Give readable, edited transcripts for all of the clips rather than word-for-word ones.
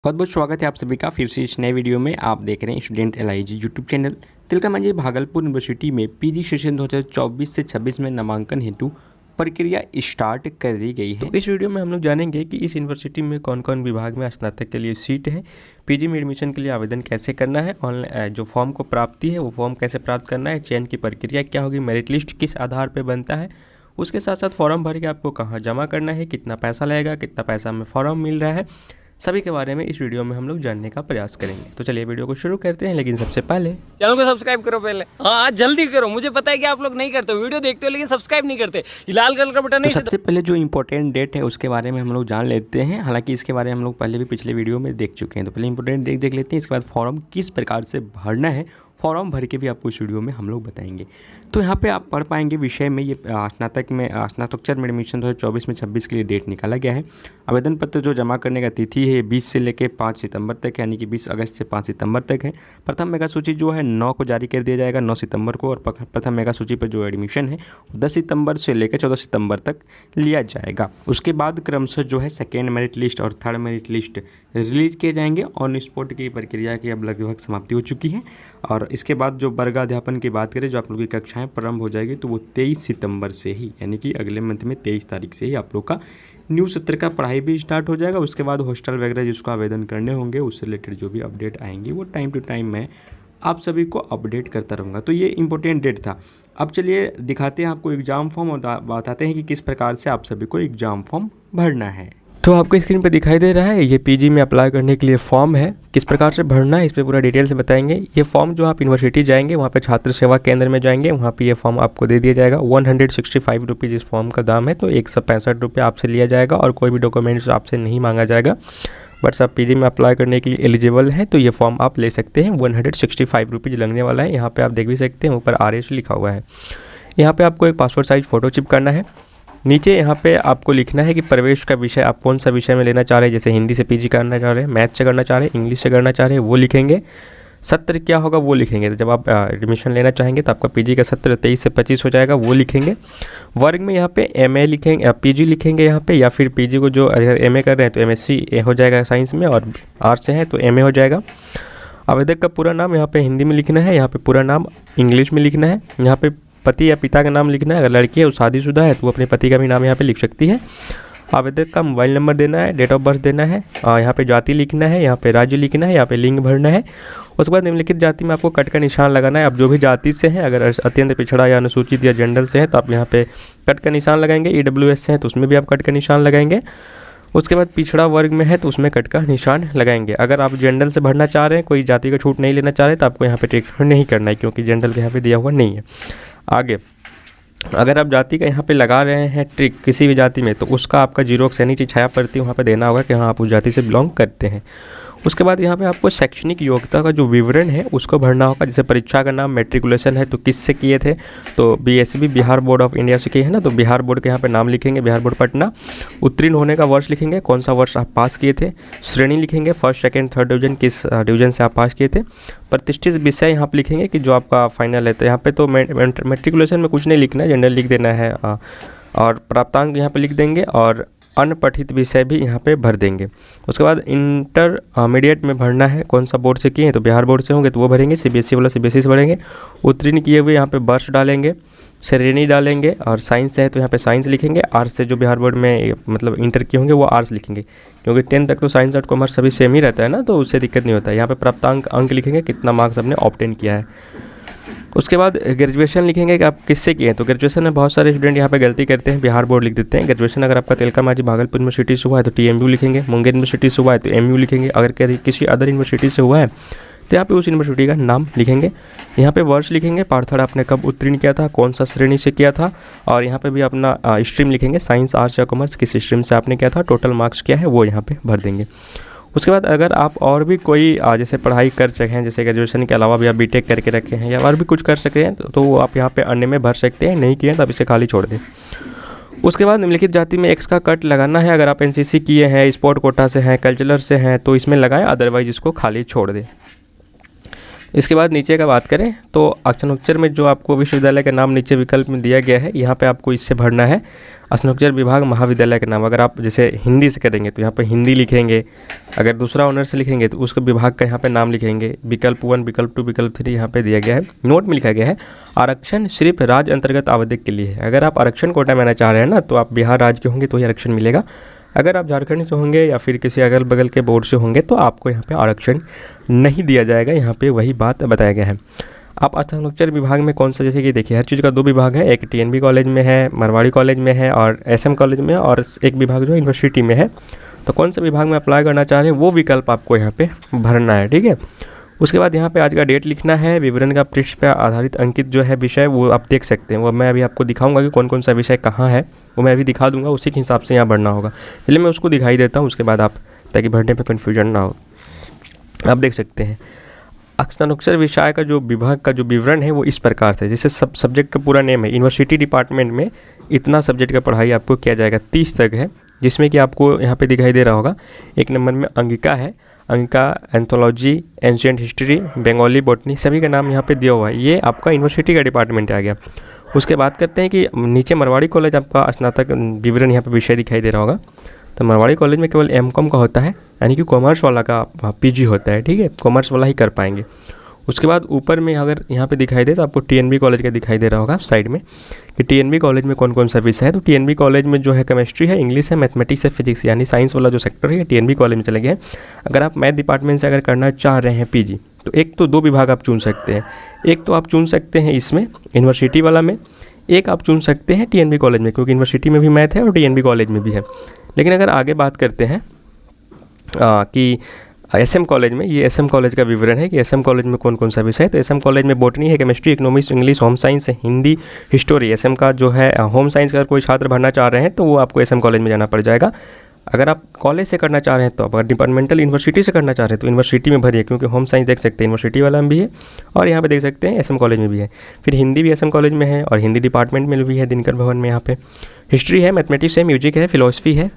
बहुत बहुत स्वागत है आप सभी का फिर से इस नए वीडियो में। आप देख रहे हैं student LIG YouTube channel. Tilka Manjhi Bhagalpur university में PG सेशन 2024 से 26 में नामांकन हेतु प्रक्रिया स्टार्ट कर दी गई है। तो इस वीडियो में हम लोग जानेंगे कि इस यूनिवर्सिटी में कौन कौन विभाग में स्नातक के लिए सीट है, PG में एडमिशन के लिए आवेदन कैसे करना है, ऑनलाइन जो फॉर्म को प्राप्ति है वो फॉर्म कैसे प्राप्त करना है, चयन की प्रक्रिया क्या होगी, मेरिट लिस्ट किस आधार पर बनता है, उसके साथ साथ फॉर्म भर के आपको कहाँ जमा करना है, कितना पैसा लगेगा, कितना पैसा में फॉर्म मिल रहा है, सभी के बारे में इस वीडियो में हम लोग जानने का प्रयास करेंगे। तो चलिए वीडियो को शुरू करते हैं, लेकिन सबसे पहले चैनल को सब्सक्राइब करो पहले। हाँ जल्दी करो, मुझे पता है कि आप लोग नहीं करते, वीडियो देखते हो लेकिन सब्सक्राइब नहीं करते। ये लाल कलर का बटन तो नहीं सबसे पहले जो इम्पोर्टेंट डेट है उसके बारे में हम लोग जान लेते हैं। हालांकि इसके बारे में हम लोग पहले भी पिछले वीडियो में देख चुके हैं, तो पहले इंपॉर्टेंट डेट देख लेते हैं। इसके बाद फॉर्म किस प्रकार से भरना है, फॉर्म भर के भी आपको इस वीडियो में हम लोग बताएंगे। तो यहाँ पे आप पढ़ पाएंगे विषय में ये स्नातकोत्तर में एडमिशन 2024 में 26 के लिए डेट निकाला गया है। आवेदन पत्र जो जमा करने का तिथि है 20 से लेकर 5 सितंबर तक, यानी कि 20 अगस्त से 5 सितंबर तक है। प्रथम मेगा सूची जो है 9 को जारी कर दिया जाएगा, 9 सितंबर को। और प्रथम मेगा सूची पर जो एडमिशन है 10 सितंबर से लेकर 14 सितंबर तक लिया जाएगा। उसके बाद क्रमशः जो है सेकेंड मेरिट लिस्ट और थर्ड मेरिट लिस्ट रिलीज़ किए जाएंगे। ऑन स्पॉट की प्रक्रिया की अब लगभग समाप्ति हो चुकी है। और इसके बाद जो वर्गाध्यापन की बात करें, जो आप लोग की कक्षाएं प्रारंभ हो जाएगी, तो वो 23 सितंबर से ही, यानी कि अगले मंथ में 23 तारीख से ही आप लोग का न्यू सत्र का पढ़ाई भी स्टार्ट हो जाएगा। उसके बाद हॉस्टल वगैरह जिसको आवेदन करने होंगे उससे रिलेटेड जो भी अपडेट आएंगी वो टाइम टू टाइम मैं आप सभी को अपडेट करता रहूँगा। तो ये इंपॉर्टेंट डेट था। अब चलिए दिखाते हैं आपको एग्ज़ाम फॉर्म और बताते हैं कि किस प्रकार से आप सभी को एग्ज़ाम फॉर्म भरना है। तो आपको स्क्रीन पर दिखाई दे रहा है, ये PG में अप्लाई करने के लिए फॉर्म है। किस प्रकार से भरना है इस पर पूरा डिटेल से बताएंगे। ये फॉर्म जो आप यूनिवर्सिटी जाएंगे वहाँ पे छात्र सेवा केंद्र में जाएंगे, वहाँ पे ये फॉर्म आपको दे दिया जाएगा। 165 रुपीज़ इस फॉर्म का दाम है, तो 165 रुपये आपसे लिया जाएगा और कोई भी डॉक्यूमेंट्स आपसे नहीं मांगा जाएगा। बट आप PG में अप्लाई करने के लिए एलिजिबल हैं तो ये फॉर्म आप ले सकते हैं। 165 रुपीज़ लगने वाला है। यहाँ पर आप देख भी सकते हैं ऊपर RS लिखा हुआ है। यहाँ पर आपको एक पासपोर्ट साइज फ़ोटो चिपकाना है। नीचे यहाँ पे आपको लिखना है कि प्रवेश का विषय आप कौन सा विषय में लेना चाह रहे हैं, जैसे हिंदी से PG करना चाह रहे हैं, मैथ से करना चाह रहे हैं, इंग्लिश से करना चाह रहे हैं, वो लिखेंगे। सत्र क्या होगा वो लिखेंगे। तो जब आप एडमिशन लेना चाहेंगे तो आपका PG का सत्र 23 से 25 हो जाएगा, वो लिखेंगे। वर्ग में यहाँ पे MA लिखेंगे, PG लिखेंगे यहाँ पे, या फिर PG को जो अगर MA कर रहे हैं तो MSc हो जाएगा साइंस में, और आर्ट्स से है तो MA हो जाएगा। आवेदक का पूरा नाम यहाँ पे हिंदी में लिखना है, यहाँ पे पूरा नाम इंग्लिश में लिखना है। यहाँ पे पति या पिता का नाम लिखना है। अगर लड़की है वो शादीशुदा है तो वो अपने पति का भी नाम यहाँ पे लिख सकती है। आवेदक का मोबाइल नंबर देना है, डेट ऑफ बर्थ देना है, यहाँ पे जाति लिखना है, यहाँ पे राज्य लिखना है, यहाँ पे लिंग भरना है। उसके बाद निम्नलिखित जाति में आपको कट का निशान लगाना है। आप जो भी जाति से हैं, अगर अत्यंत पिछड़ा या अनुसूचित या जनरल से हैं तो आप यहाँ पे कट का निशान लगाएंगे। EWS से हैं तो उसमें भी आप कट का निशान लगाएंगे। उसके बाद पिछड़ा वर्ग में है तो उसमें कट का निशान लगाएंगे। अगर आप जनरल से भरना चाह रहे हैं, कोई जाति का छूट नहीं लेना चाह रहे तो आपको यहाँ पे ट्रांसफर नहीं करना है, क्योंकि जनरल के यहाँ पे दिया हुआ नहीं है। आगे अगर आप जाति का यहाँ पे लगा रहे हैं ट्रिक किसी भी जाति में, तो उसका आपका जीरोक्स यानी छाया प्रति वहाँ पे देना होगा कि हाँ आप उस जाति से बिलोंग करते हैं। उसके बाद यहाँ पे आपको शैक्षणिक योग्यता का जो विवरण है उसको भरना होगा। जैसे परीक्षा का नाम मैट्रिकुलेशन है तो किससे किए थे, तो BSB Bihar board of India से किए हैं ना, तो बिहार बोर्ड के यहाँ पे नाम लिखेंगे, बिहार बोर्ड पटना। उत्तीर्ण होने का वर्ष लिखेंगे, कौन सा वर्ष आप पास किए थे। श्रेणी लिखेंगे, फर्स्ट सेकंड थर्ड डिवीजन, किस डिवीजन से आप पास किए थे। प्रतिष्ठित विषय यहाँ पे लिखेंगे कि जो आपका फाइनल है। तो यहाँ पे तो मैट्रिकुलेशन में कुछ नहीं लिखना है, जनरल लिख देना है, और प्राप्तांक यहाँ पे लिख देंगे, और अनपठित विषय भी यहाँ पे भर देंगे। उसके बाद इंटरमीडिएट में भरना है, कौन सा बोर्ड से किए हैं, तो बिहार बोर्ड से होंगे तो वो भरेंगे, CBSE वाला CBSE से भरेंगे। उत्तीर्ण किए हुए यहाँ पे वर्ष डालेंगे, श्रेणी डालेंगे, और साइंस से है तो यहाँ पे साइंस लिखेंगे। आर्ट्स से जो बिहार बोर्ड में मतलब इंटर किए होंगे वो आर्ट्स लिखेंगे, क्योंकि 10 तक तो साइंस और कॉमर्स सभी सेम ही रहता है ना, तो उससे दिक्कत नहीं होता है। यहाँ पे प्राप्तांक अंक लिखेंगे, कितना मार्क्स आपने ऑब्टेन किया है। उसके बाद ग्रेजुएशन लिखेंगे कि आप किससे किए हैं। तो ग्रेजुएशन में बहुत सारे स्टूडेंट यहाँ पे गलती करते हैं, बिहार बोर्ड लिख देते हैं। ग्रेजुएशन अगर आपका तिलका मांझी भागलपुर यूनिवर्सिटी से हुआ है तो TMU लिखेंगे, मुंगेर यूनिवर्सिटी से हुआ है तो MU लिखेंगे। अगर किसी अदर यूनिवर्सिटी से हुआ है तो यहाँ पे उस यूनिवर्सिटी का नाम लिखेंगे। यहाँ पे वर्ष लिखेंगे, पार्थड आपने कब उत्तीर्ण किया था, कौन सा श्रेणी से किया था, और यहाँ पे भी अपना स्ट्रीम लिखेंगे, साइंस आर्ट्स या कॉमर्स, किस स्ट्रीम से आपने किया था, टोटल मार्क्स क्या है वो यहाँ पे भर देंगे। उसके बाद अगर आप और भी कोई जैसे पढ़ाई कर सके हैं, जैसे ग्रेजुएशन के अलावा भी आप BTech करके रखे हैं या और भी कुछ कर सके हैं, तो आप यहाँ पे अन्य में भर सकते हैं। नहीं किए तो आप इसे खाली छोड़ दें। उसके बाद निम्नलिखित जाति में X का कट लगाना है। अगर आप NCC किए हैं, स्पोर्ट कोटा से हैं, कल्चरल से हैं तो इसमें लगाएं, अदरवाइज इसको खाली छोड़ दें। इसके बाद नीचे का बात करें तो स्नातकोत्तर में जो आपको विश्वविद्यालय का नाम नीचे विकल्प में दिया गया है, यहाँ पे आपको इससे भरना है स्नातकोत्तर विभाग महाविद्यालय का नाम। अगर आप जैसे हिंदी से करेंगे तो यहाँ पे हिंदी लिखेंगे, अगर दूसरा ऑनर से लिखेंगे तो उसके विभाग का यहाँ पे नाम लिखेंगे। विकल्प 1, विकल्प 2, विकल्प 3 यहाँ पे दिया गया है। नोट में लिखा गया है आरक्षण सिर्फ राज्य अंतर्गत आवेदक के लिए है। अगर आप आरक्षण कोटा में आना चाह रहे हैं ना, तो आप बिहार राज्य के होंगे तो ही आरक्षण मिलेगा। अगर आप झारखंड से होंगे या फिर किसी अगल बगल के बोर्ड से होंगे तो आपको यहाँ पे आरक्षण नहीं दिया जाएगा। यहाँ पे वही बात बताया गया है। आप स्नातकोत्तर विभाग में कौन सा, जैसे कि देखिए हर चीज़ का 2 विभाग है, एक टीएनबी कॉलेज में है, मारवाड़ी कॉलेज में है और एसएम कॉलेज में है, और एक विभाग जो यूनिवर्सिटी में है। तो कौन सा विभाग में अप्लाई करना चाह रहे हैं वो विकल्प आपको यहाँ पे भरना है, ठीक है। उसके बाद यहाँ पे आज का डेट लिखना है। विवरण का पृष्ठ पर आधारित अंकित जो है विषय वो आप देख सकते हैं। वो मैं अभी आपको दिखाऊंगा कि कौन कौन सा विषय कहाँ है, वो मैं अभी दिखा दूंगा, उसी के हिसाब से यहाँ भरना होगा। चलिए मैं उसको दिखाई देता हूँ, उसके बाद आप, ताकि भरने पर कन्फ्यूजन ना हो। आप देख सकते हैं स्नातकोत्तर विषय का जो विभाग का जो विवरण है वो इस प्रकार से, जैसे सब्जेक्ट का पूरा नेम है। यूनिवर्सिटी डिपार्टमेंट में इतना सब्जेक्ट का पढ़ाई आपको किया जाएगा, 30 तक है, जिसमें कि आपको यहाँ पे दिखाई दे रहा होगा। 1 नंबर में अंगिका है, Angika anthology, ancient history, Bengali botany, सभी का नाम यहाँ पे दिया हुआ है। ये आपका यूनिवर्सिटी का डिपार्टमेंट आ गया। उसके बाद करते हैं कि नीचे मारवाड़ी कॉलेज आपका स्नातक विवरण यहाँ पे विषय दिखाई दे रहा होगा। तो मारवाड़ी कॉलेज में केवल एमकॉम का होता है, यानी कि कॉमर्स वाला का पीजी होता है, ठीक है, कॉमर्स वाला ही कर पाएंगे। उसके बाद ऊपर में अगर यहाँ पे दिखाई दे तो आपको टीएनबी कॉलेज का दिखाई दे रहा होगा साइड में, कि टीएनबी कॉलेज में कौन कौन सा विषय है। तो टीएनबी कॉलेज में जो है केमिस्ट्री है, इंग्लिश है, मैथमेटिक्स है, फिजिक्स, यानी साइंस वाला जो सेक्टर है टीएनबी कॉलेज में चले गए हैं। अगर आप मैथ डिपार्टमेंट से अगर करना चाह रहे हैं पीजी, तो एक तो 2 विभाग आप चुन सकते हैं। एक तो आप चुन सकते हैं इसमें यूनिवर्सिटी वाला में, एक आप चुन सकते हैं टीएनबी कॉलेज में, क्योंकि यूनिवर्सिटी में भी मैथ है और टीएनबी कॉलेज में भी है। लेकिन अगर आगे बात करते हैं कि एसएम कॉलेज में, ये एसएम कॉलेज का विवरण है कि एसएम कॉलेज में कौन कौन सा विषय है। तो एसएम कॉलेज में बॉटनी है, chemistry, economics, English, home science है, हिंदी, हिस्टोरी। एसएम का जो है होम साइंस का अगर कोई छात्र भरना चाह रहे हैं तो वो आपको एसएम कॉलेज में जाना पड़ जाएगा। अगर आप कॉलेज से करना चाह रहे हैं तो आप, अगर डिपार्टमेंटल यूनिवर्सिटी से करना चाह रहे हैं तो यूनिवर्सिटी में भरिए, क्योंकि होम साइंस देख सकते हैं यूनिवर्सिटी वाला में भी है और यहाँ पे देख सकते हैं एसएम कॉलेज में भी है। फिर हिंदी भी एसएम कॉलेज में है और हिंदी डिपार्टमेंट में भी है, दिनकर भवन में। यहाँ पे हिस्ट्री है, मैथमेटिक्स है, म्यूजिक है, फिलोसफी है,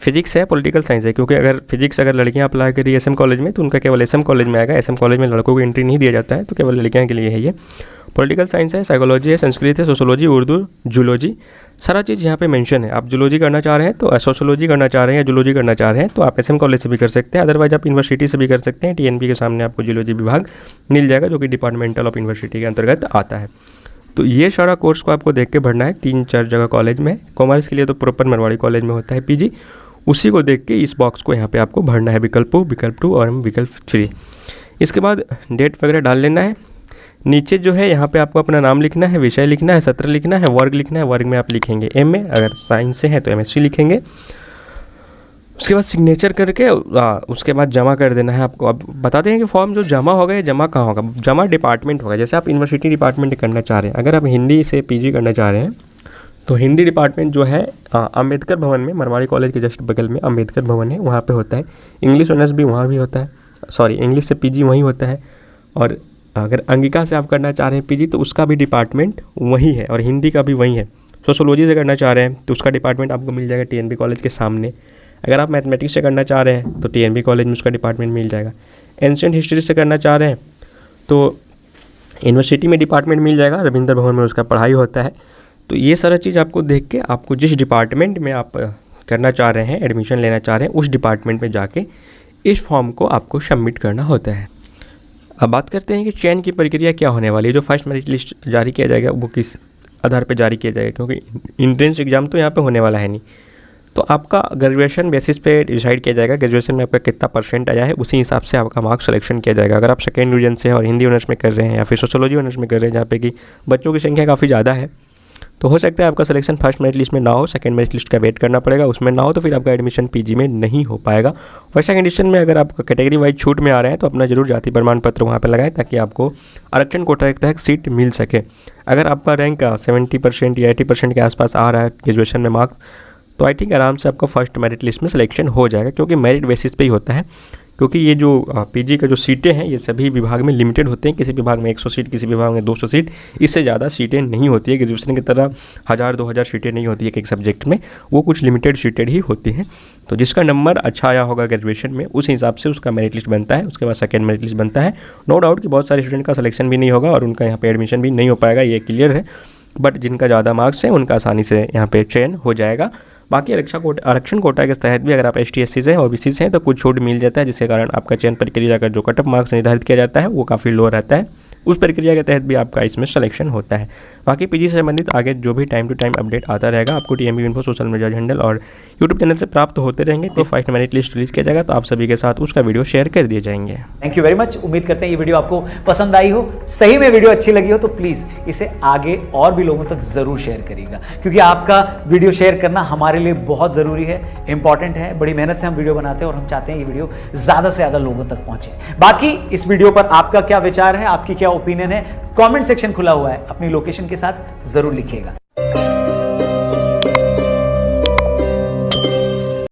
फिजिक्स है, पॉलिटिकल साइंस है। क्योंकि अगर फिजिक्स अगर लड़कियां अप्लाई करी एसएम कॉलेज में तो उनका केवल एसएम कॉलेज में आएगा। एसएम कॉलेज में लड़कों को एंट्री नहीं दिया जाता है, तो केवल लड़कियों के लिए है ये। पॉलिटिकल साइंस है, साइकोलॉजी है, संस्कृत है, सोशोलॉजी, उर्दू, जूलॉजी, सारा चीज़ यहाँ पे मेंशन है। आप जूलॉजी करना चाह रहे हैं तो, सोशोलॉजी करना चाह रहे हैं या जूलॉजी करना चाह रहे हैं तो आप एसएम कॉलेज से भी कर सकते हैं। अदरवाइज आप यूनिवर्सिटी से भी कर सकते हैं। टीएनबी के सामने आपको जूलॉजी विभाग मिल जाएगा, जो कि डिपार्टमेंटल ऑफ यूनिवर्सिटी के अंतर्गत आता है। तो ये सारा कोर्स को आपको देख के भरना है। 3-4 जगह कॉलेज में, कॉमर्स के लिए तो प्रॉपर मारवाड़ी कॉलेज में होता है पीजी, उसी को देख के इस बॉक्स को यहाँ पे आपको भरना है, विकल्प 2 और विकल्प 3। इसके बाद डेट वगैरह डाल लेना है। नीचे जो है यहाँ पे आपको अपना नाम लिखना है, विषय लिखना है, सत्र लिखना है, वर्ग लिखना है। वर्ग में आप लिखेंगे एमए, अगर साइंस से है तो एमएससी लिखेंगे। उसके बाद सिग्नेचर करके उसके बाद जमा कर देना है आपको। अब बताते हैं कि फॉर्म जो जमा होगा ये जमा कहाँ होगा। जमा डिपार्टमेंट होगा। जैसे आप यूनिवर्सिटी डिपार्टमेंट करना चाह रहे हैं, अगर आप हिंदी से पीजी करना चाह रहे हैं तो हिंदी डिपार्टमेंट जो है अंबेडकर भवन में, मारवाड़ी कॉलेज के जस्ट बगल में अंबेडकर भवन है, वहाँ पे होता है। इंग्लिश ऑनर्स भी वहाँ भी होता है, सॉरी इंग्लिश से पीजी वहीं होता है। और अगर अंगिका से आप करना चाह रहे हैं पीजी तो उसका भी डिपार्टमेंट वहीं है और हिंदी का भी वहीं है। सोशोलॉजी से करना चाह रहे हैं तो उसका डिपार्टमेंट आपको मिल जाएगा टीएनबी कॉलेज के सामने। अगर आप मैथमेटिक्स से करना चाह रहे हैं तो टीएनबी कॉलेज में उसका डिपार्टमेंट मिल जाएगा। एंशिएंट हिस्ट्री से करना चाह रहे हैं तो यूनिवर्सिटी में डिपार्टमेंट मिल जाएगा, रविंद्र भवन में उसका पढ़ाई होता है। तो ये सारा चीज़ आपको देख के आपको जिस डिपार्टमेंट में आप करना चाह रहे हैं, एडमिशन लेना चाह रहे हैं, उस डिपार्टमेंट में जाके इस फॉर्म को आपको सबमिट करना होता है। अब बात करते हैं कि चयन की प्रक्रिया क्या होने वाली है। जो फर्स्ट मेरिट लिस्ट जारी किया जाएगा वो किस आधार पर जारी किया जाएगा, क्योंकि एंट्रेंस एग्जाम तो यहाँ पे होने वाला है नहीं। तो आपका ग्रेजुएशन बेसिस पे डिसाइड किया जाएगा। ग्रेजुएशन में आपका कितना % आया है उसी हिसाब से आपका मार्क्स सिलेक्शन किया जाएगा। अगर आप सेकेंड डिवीजन से और हिंदी ऑनर्स में कर रहे हैं या फिर सोशोलॉजी ऑनर्स में कर रहे हैं, जहाँ पे कि बच्चों की संख्या काफ़ी ज़्यादा है, तो हो सकता है आपका सिलेक्शन फर्स्ट मेरिट लिस्ट में ना हो, सेकंड मेरिट लिस्ट का वेट करना पड़ेगा। उसमें ना हो तो फिर आपका एडमिशन पीजी में नहीं हो पाएगा। वैसा कंडीशन में अगर आप कैटेगरी वाइज छूट में आ रहे हैं तो अपना जरूर जाति प्रमाण पत्र वहाँ पर लगाएं, ताकि आपको आरक्षण कोटा के तहत सीट मिल सके। अगर आपका रैंक 70% या 80% के आसपास आ रहा है ग्रेजुएशन में मार्क्स, तो आई थिंक आराम से आपको फर्स्ट मेरिट लिस्ट में सिलेक्शन हो जाएगा, क्योंकि मेरिट बेसिस पे ही होता है क्योंकि ये जो पीजी का जो सीटें हैं ये सभी विभाग में लिमिटेड होते हैं। किसी विभाग में 100 सीट, किसी विभाग में 200 सीट, इससे ज़्यादा सीटें नहीं होती है। ग्रेजुएशन की तरह 1000-2000 सीटें नहीं होती है एक सब्जेक्ट में, वो कुछ लिमिटेड सीटेड ही होती हैं। तो जिसका नंबर अच्छा आया होगा ग्रेजुएशन में उस हिसाब से उसका मेरिट लिस्ट बनता है, उसके बाद सेकेंड मेरिट लिस्ट बनता है। नो डाउट कि बहुत सारे स्टूडेंट का सिलेक्शन भी नहीं होगा और उनका यहाँ पे एडमिशन भी नहीं हो पाएगा, ये क्लियर है। बट जिनका ज़्यादा मार्क्स है उनका आसानी से यहाँ पे चयन हो जाएगा। बाकी आरक्षण कोटा के तहत भी अगर आप ST/SC से हैं, OBC से हैं तो कुछ छूट मिल जाता है, जिसके कारण आपका चयन प्रक्रिया का जो कट ऑफ मार्क्स निर्धारित किया जाता है वो काफ़ी लो रहता है। उस प्रक्रिया के तहत भी आपका इसमें सिलेक्शन होता है। बाकी पीजी से संबंधित आगे जो भी टाइम टू टाइम अपडेट आता रहेगा आपको TMB info social media handle और यूट्यूब चैनल से प्राप्त होते रहेंगे। तो फर्स्ट मेरिट लिस्ट रिलीज किया जाएगा तो आप सभी के साथ उसका वीडियो शेयर कर दिए जाएंगे। Thank you very much. उम्मीद करते हैं ये वीडियो आपको पसंद आई हो, सही में वीडियो अच्छी लगी हो तो प्लीज इसे आगे और भी लोगों तक जरूर शेयर करिएगा, क्योंकि आपका वीडियो शेयर करना हमारे लिए बहुत जरूरी है, इंपॉर्टेंट है। बड़ी मेहनत से हम वीडियो बनाते हैं और हम चाहते हैं ये वीडियो ज्यादा से ज्यादा लोगों तक पहुंचे। बाकी इस वीडियो पर आपका क्या विचार है, आपकी क्या ओपिनियन है, कमेंट सेक्शन खुला हुआ है, अपनी लोकेशन के साथ जरूर लिखिएगा।